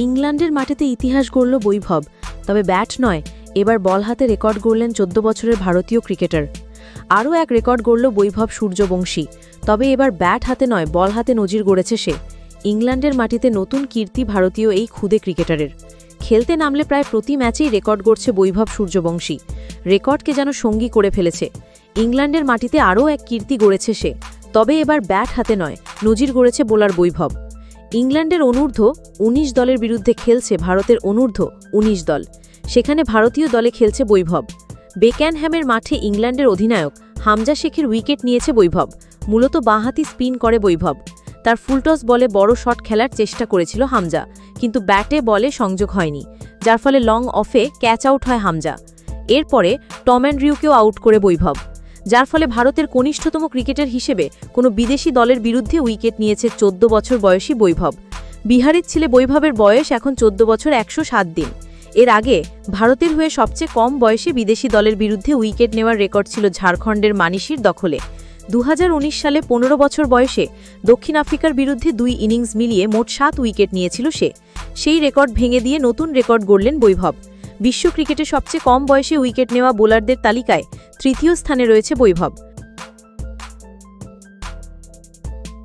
ইংল্যান্ডের মাটিতে ইতিহাস গড়ল বৈভব, তবে ব্যাট নয়, এবার বল হাতে রেকর্ড গড়লেন ১৪ বছরের ভারতীয় ক্রিকেটার। আরও এক রেকর্ড গড়ল বৈভব সূর্যবংশী, তবে এবার ব্যাট হাতে নয়, বল হাতে নজির গড়েছে সে। ইংল্যান্ডের মাটিতে নতুন কীর্তি ভারতীয় এই খুদে ক্রিকেটারের। খেলতে নামলে প্রায় প্রতি ম্যাচেই রেকর্ড গড়ছে বৈভব সূর্যবংশী, রেকর্ডকে যেন সঙ্গী করে ফেলেছে। ইংল্যান্ডের মাটিতে আরও এক কীর্তি গড়েছে সে, তবে এবার ব্যাট হাতে নয়, নজির গড়েছে বোলার বৈভব। ইংল্যান্ডের অনূর্ধ্ব ১৯ দলের বিরুদ্ধে খেলছে ভারতের অনূর্ধ্ব ১৯ দল, সেখানে ভারতীয় দলে খেলছে বৈভব। বেকেনহ্যামের মাঠে ইংল্যান্ডের অধিনায়ক হামজা শেখের উইকেট নিয়েছে বৈভব। মূলত বাঁহাতি স্পিন করে বৈভব। তার ফুলটস বলে বড় শট খেলার চেষ্টা করেছিল হামজা, কিন্তু ব্যাটে বলে সংযোগ হয়নি, যার ফলে লং অফে ক্যাচ আউট হয় হামজা। এরপরে টম অ্যান্ড্রিউকেও আউট করে বৈভব, যার ফলে ভারতের কনিষ্ঠতম ক্রিকেটার হিসেবে কোনো বিদেশি দলের বিরুদ্ধে উইকেট নিয়েছে ১৪ বছর বয়সী বৈভব। বিহারের ছেলে বৈভবের বয়স এখন ১৪ বছর ১০৭ দিন। এর আগে ভারতের হয়ে সবচেয়ে কম বয়সে বিদেশি দলের বিরুদ্ধে উইকেট নেওয়ার রেকর্ড ছিল ঝাড়খণ্ডের মানিশির দখলে। ২০১৯ সালে ১৫ বছর বয়সে দক্ষিণ আফ্রিকার বিরুদ্ধে ২ ইনিংস মিলিয়ে মোট ৭ উইকেট নিয়েছিল সে। সেই রেকর্ড ভেঙে দিয়ে নতুন রেকর্ড গড়লেন বৈভব। বিশ্ব ক্রিকেটে সবচেয়ে কম বয়সে উইকেট নেওয়া বোলারদের তালিকায় তৃতীয় স্থানে রয়েছে বৈভব।